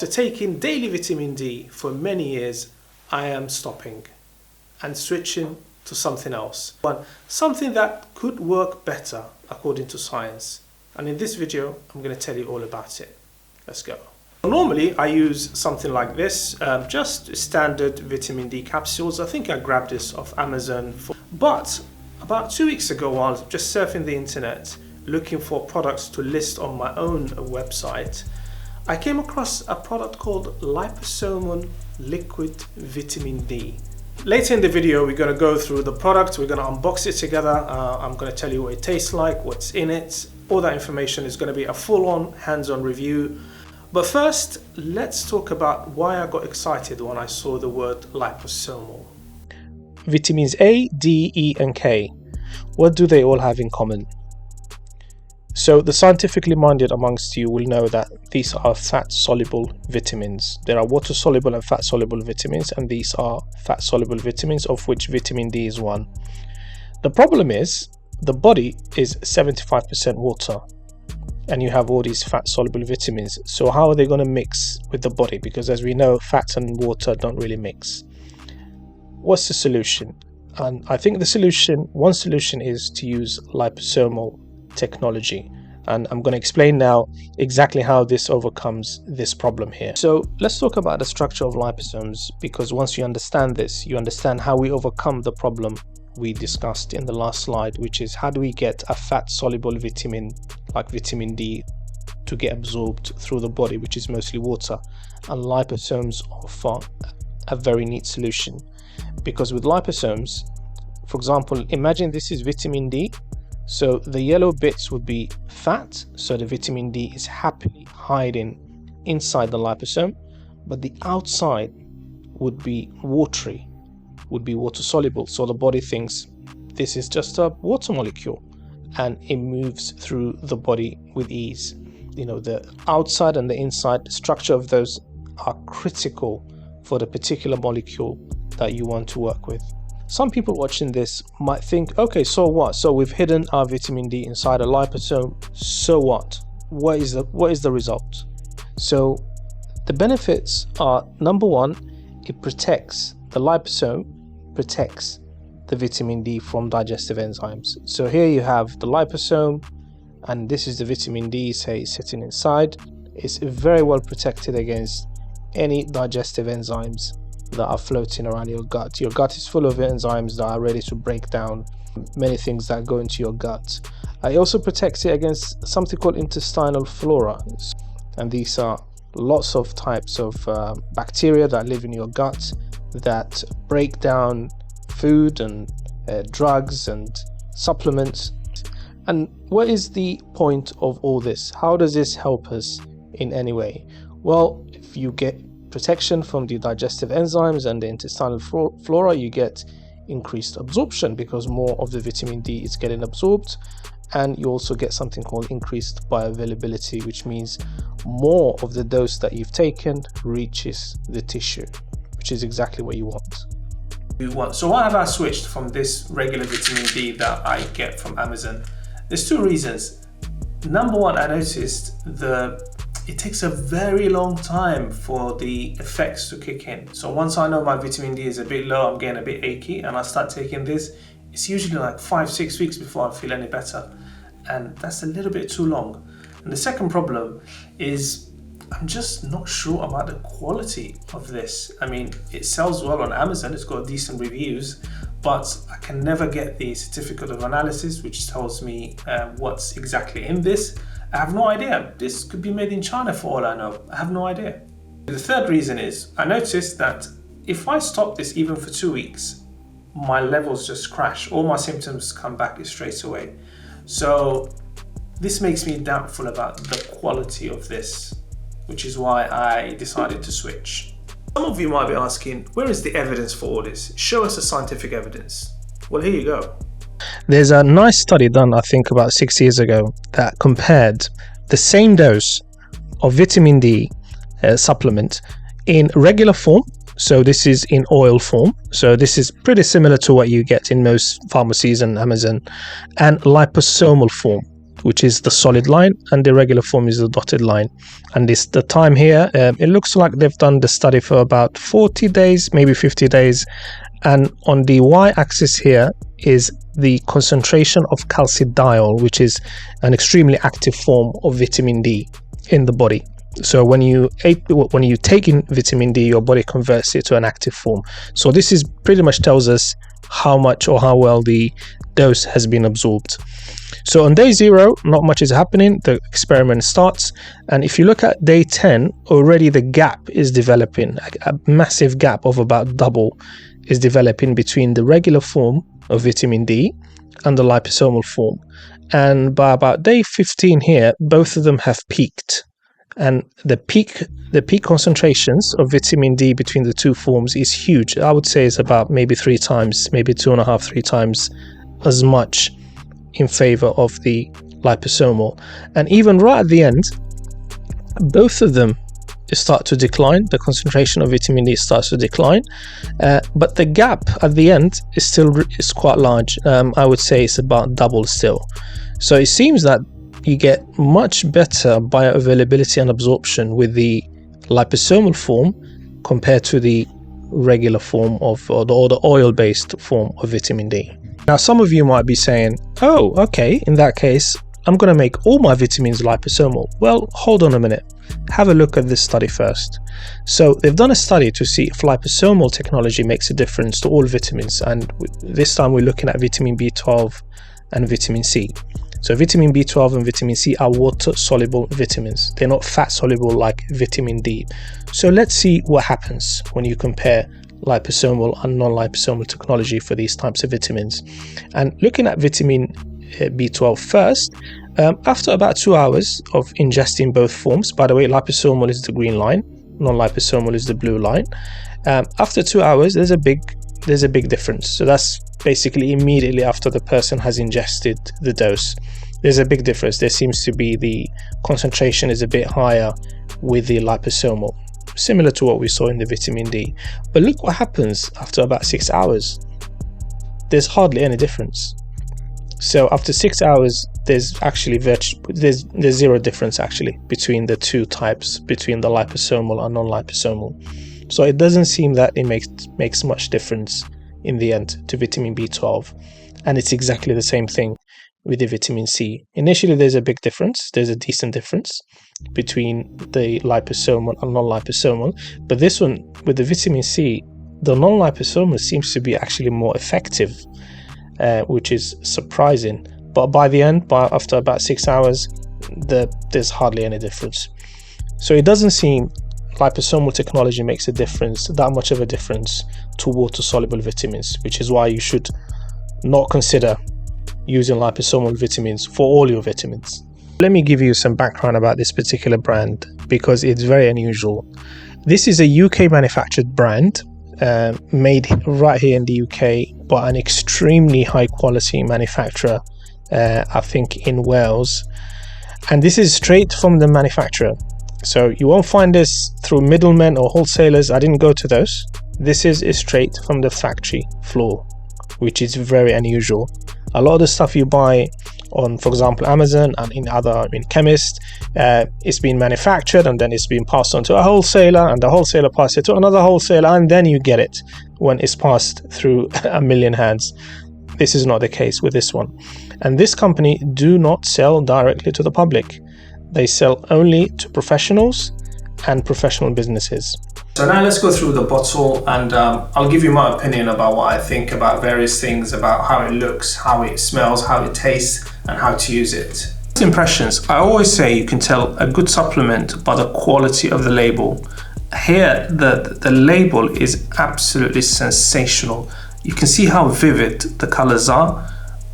After taking daily vitamin D for many years, I am stopping and switching to something else. Something that could work better according to science. And in this video, I'm going to tell you all about it. Let's go. Normally, I use something like this, just standard vitamin D capsules. I think I grabbed this off Amazon. But about 2 weeks ago, while I was just surfing the internet, looking for products to list on my own website, I came across a product called Liposomal Liquid Vitamin D. Later in the video, we're going to go through the product, we're going to unbox it together, I'm going to tell you what it tastes like, what's in it. All that information is going to be a full-on, hands-on review. But first, let's talk about why I got excited when I saw the word liposomal. Vitamins A, D, E and K. What do they all have in common? So the scientifically minded amongst you will know that these are fat-soluble vitamins. There are water-soluble and fat-soluble vitamins, and these are fat-soluble vitamins, of which vitamin D is one. The problem is, the body is 75% water, and you have all these fat-soluble vitamins. So how are they going to mix with the body? Because as we know, fat and water don't really mix. What's the solution? And I think one solution is to use liposomal technology, and I'm going to explain now exactly how this overcomes this problem here. So let's talk about the structure of liposomes, because once you understand this, you understand how we overcome the problem we discussed in the last slide, which is how do we get a fat soluble vitamin like vitamin D to get absorbed through the body, which is mostly water. And liposomes offer a very neat solution, because with liposomes, for example, imagine this is vitamin D. So the yellow bits would be fat, so the vitamin D is happily hiding inside the liposome, but the outside would be watery, would be water soluble. So the body thinks this is just a water molecule, and it moves through the body with ease. You know, the outside and the inside structure of those are critical for the particular molecule that you want to work with. Some people watching this might think, okay, so what? So we've hidden our vitamin D inside a liposome. So what? What is the result? So the benefits are, number one, it protects the liposome, protects the vitamin D from digestive enzymes. So here you have the liposome, and this is the vitamin D, say, sitting inside. It's very well protected against any digestive enzymes that are floating around your gut. Your gut is full of enzymes that are ready to break down many things that go into your gut. It also protects it against something called intestinal flora, and these are lots of types of bacteria that live in your gut that break down food and drugs and supplements. And what is the point of all this? How does this help us in any way? Well, if you get protection from the digestive enzymes and the intestinal flora, you get increased absorption because more of the vitamin D is getting absorbed, and you also get something called increased bioavailability, which means more of the dose that you've taken reaches the tissue, which is exactly what you want. So why have I switched from this regular vitamin D that I get from Amazon? There's two reasons. Number one, I noticed it takes a very long time for the effects to kick in. So once I know my vitamin D is a bit low, I'm getting a bit achy, and I start taking this, it's usually like 5-6 weeks before I feel any better. And that's a little bit too long. And the second problem is I'm just not sure about the quality of this. I mean, it sells well on Amazon, it's got decent reviews, but I can never get the certificate of analysis, which tells me what's exactly in this. I have no idea. This could be made in China for all I know. I have no idea. The third reason is I noticed that if I stop this even for 2 weeks, my levels just crash. All my symptoms come back straight away. So this makes me doubtful about the quality of this, which is why I decided to switch. Some of you might be asking, where is the evidence for all this? Show us the scientific evidence. Well, here you go. There's a nice study done, I think about 6 years ago, that compared the same dose of vitamin D supplement in regular form. So this is in oil form. So this is pretty similar to what you get in most pharmacies and Amazon, and liposomal form. which is the solid line, and the regular form is the dotted line. And this the time here, it looks like they've done the study for about 40 days, maybe 50 days. And on the y-axis here is the concentration of calcidiol, which is an extremely active form of vitamin D in the body. So when you take in vitamin D, your body converts it to an active form. So this is pretty much tells us how much or how well the dose has been absorbed. So on day 0, not much is happening. The experiment starts, and if you look at day 10, already the gap is developing. A massive gap of about double is developing between the regular form of vitamin D and the liposomal form. And by about day 15 here, both of them have peaked. And the peak concentrations of vitamin D between the two forms is huge. I would say it's about maybe 3 times, maybe 2.5, 3 times as much in favor of the liposomal. And even right at the end, both of them start to decline. The concentration of vitamin D starts to decline, but the gap at the end is quite large. I would say it's about double still. So it seems that you get much better bioavailability and absorption with the liposomal form compared to the regular form of or the oil-based form of vitamin D. Now, some of you might be saying, oh, okay, in that case, I'm going to make all my vitamins liposomal. Well, hold on a minute. Have a look at this study first. So they've done a study to see if liposomal technology makes a difference to all vitamins. And this time we're looking at vitamin B12 and vitamin C. So vitamin B12 and vitamin C are water-soluble vitamins. They're not fat-soluble like vitamin D. So let's see what happens when you compare liposomal and non-liposomal technology for these types of vitamins. And looking at vitamin B12 first, after about 2 hours of ingesting both forms, by the way, liposomal is the green line, non-liposomal is the blue line. After 2 hours, there's a big difference. So that's basically immediately after the person has ingested the dose. There's a big difference. There seems to be the concentration is a bit higher with the liposomal, similar to what we saw in the vitamin D. But look what happens after about 6 hours. There's hardly any difference. So after 6 hours, there's actually there's zero difference actually between the two types, between the liposomal and non-liposomal. So it doesn't seem that it makes much difference in the end to vitamin B12. And it's exactly the same thing with the vitamin C. Initially, there's a big difference. There's a decent difference between the liposomal and non-liposomal. But this one, with the vitamin C, the non-liposomal seems to be actually more effective, which is surprising. But by the end, after about 6 hours, there's hardly any difference. So it doesn't seem liposomal technology makes that much of a difference to water-soluble vitamins, which is why you should not consider using liposomal vitamins for all your vitamins. Let me give you some background about this particular brand because it's very unusual. This is a UK manufactured brand made right here in the UK by an extremely high quality manufacturer, I think in Wales. And this is straight from the manufacturer. So you won't find this through middlemen or wholesalers. I didn't go to those. This is straight from the factory floor, which is very unusual. A lot of the stuff you buy on, for example, Amazon and in chemists, it's been manufactured and then it's been passed on to a wholesaler, and the wholesaler passes it to another wholesaler, and then you get it when it's passed through a million hands. This is not the case with this one. And this company do not sell directly to the public. They sell only to professionals and professional businesses. So now let's go through the bottle, and I'll give you my opinion about what I think about various things, about how it looks, how it smells, how it tastes, and how to use it. First impressions. I always say you can tell a good supplement by the quality of the label. Here, the label is absolutely sensational. You can see how vivid the colors are.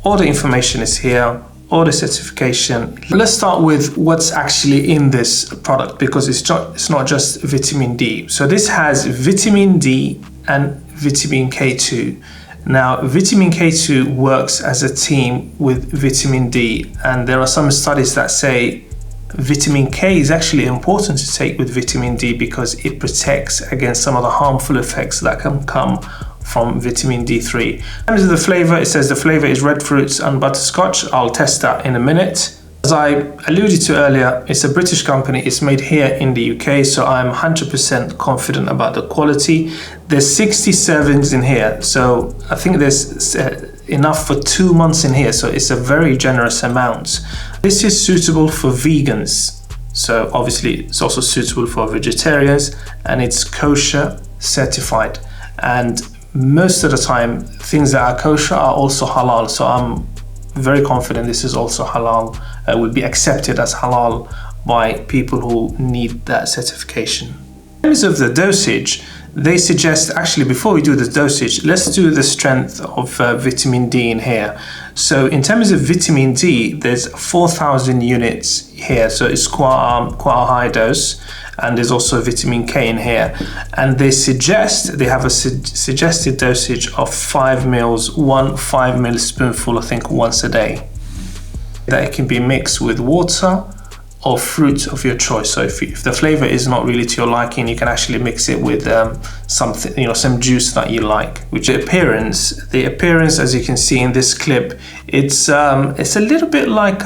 All the information is here. Or the certification. Let's start with what's actually in this product, because it's not just vitamin D. So this has vitamin D and vitamin K2. Now, vitamin K2 works as a team with vitamin D, and there are some studies that say vitamin K is actually important to take with vitamin D because it protects against some of the harmful effects that can come from vitamin D3. And the flavor, it says the flavor is red fruits and butterscotch. I'll test that in a minute. As I alluded to earlier, it's a British company. It's made here in the UK, so I'm 100% confident about the quality. There's 60 servings in here, so I think there's enough for 2 months in here, so it's a very generous amount. This is suitable for vegans, so obviously it's also suitable for vegetarians, and it's kosher certified. And most of the time, things that are kosher are also halal, so I'm very confident this is also halal, would be accepted as halal by people who need that certification. In terms of the dosage, they suggest, actually before we do the dosage, let's do the strength of vitamin D in here. So in terms of vitamin D, there's 4,000 units here, so it's quite a high dose. And there's also vitamin K in here, and they have a suggested dosage of 5 mils, 5 ml spoonful, I think, once a day. That it can be mixed with water or fruit of your choice. So if the flavor is not really to your liking, you can actually mix it with something, some juice that you like. Which the appearance, as you can see in this clip, it's a little bit like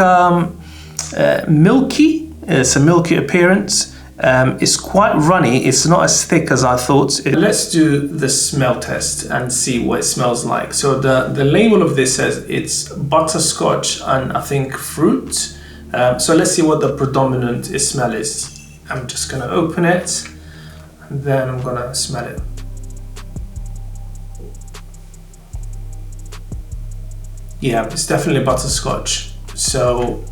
milky. It's a milky appearance. It's quite runny. It's not as thick as I thought. Let's do the smell test and see what it smells like. So the label of this says it's butterscotch and I think fruit. So let's see what the predominant smell is. I'm just going to open it and then I'm going to smell it. Yeah, it's definitely butterscotch. So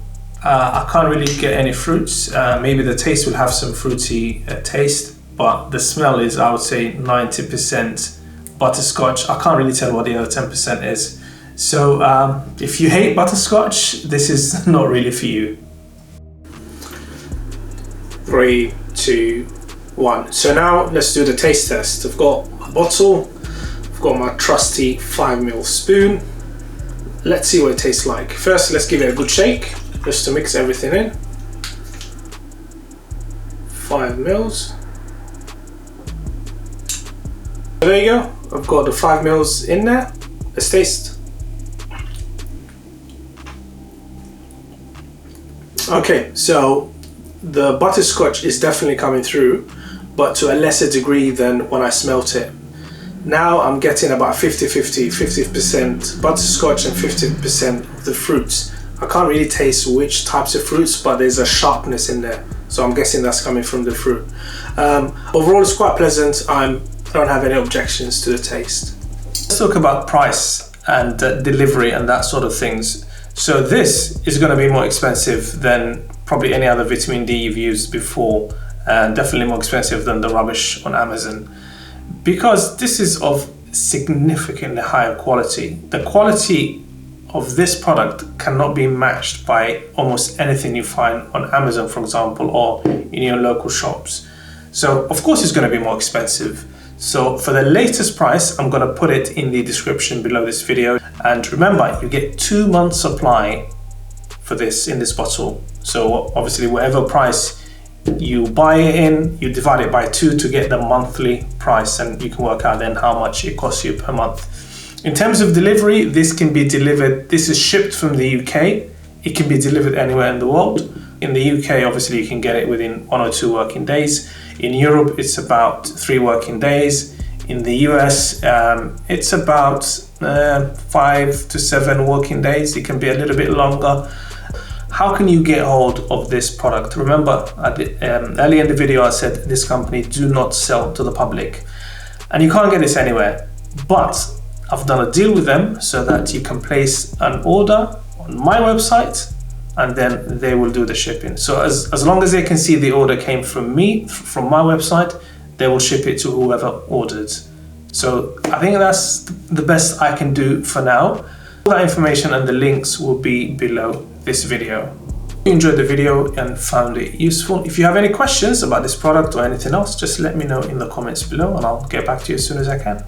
I can't really get any fruits. Maybe the taste will have some fruity taste, but the smell is, I would say, 90% butterscotch. I can't really tell what the other 10% is. So if you hate butterscotch, this is not really for you. 3, 2, 1. So now let's do the taste test. I've got a bottle. I've got my trusty 5 ml spoon. Let's see what it tastes like. First, let's give it a good shake, just to mix everything in. 5 mils. So there you go. I've got the 5 mils in there. Let's taste. Okay, so the butterscotch is definitely coming through, but to a lesser degree than when I smelt it. Now I'm getting about 50% butterscotch and 50% of the fruits. I can't really taste which types of fruits, but there's a sharpness in there. So I'm guessing that's coming from the fruit. Overall, it's quite pleasant. I don't have any objections to the taste. Let's talk about price and delivery and that sort of things. So this is going to be more expensive than probably any other vitamin D you've used before, and definitely more expensive than the rubbish on Amazon, because this is of significantly higher quality. The quality of this product cannot be matched by almost anything you find on Amazon, for example, or in your local shops. So of course it's going to be more expensive. So for the latest price, I'm going to put it in the description below this video. And remember, you get 2 months supply for this in this bottle. So obviously whatever price you buy it in, you divide it by 2 to get the monthly price, and you can work out then how much it costs you per month. In terms of delivery, this can be delivered, this is shipped from the UK. It can be delivered anywhere in the world. In the UK, obviously you can get it within 1 or 2 working days. In Europe, it's about 3 working days. In the US, it's about 5 to 7 working days. It can be a little bit longer. How can you get hold of this product? Remember, earlier in the video, I said this company do not sell to the public, and you can't get this anywhere. But I've done a deal with them so that you can place an order on my website, and then they will do the shipping. So as long as they can see the order came from me, from my website, they will ship it to whoever ordered. So I think that's the best I can do for now. All that information and the links will be below this video. If you enjoyed the video and found it useful, if you have any questions about this product or anything else, just let me know in the comments below and I'll get back to you as soon as I can.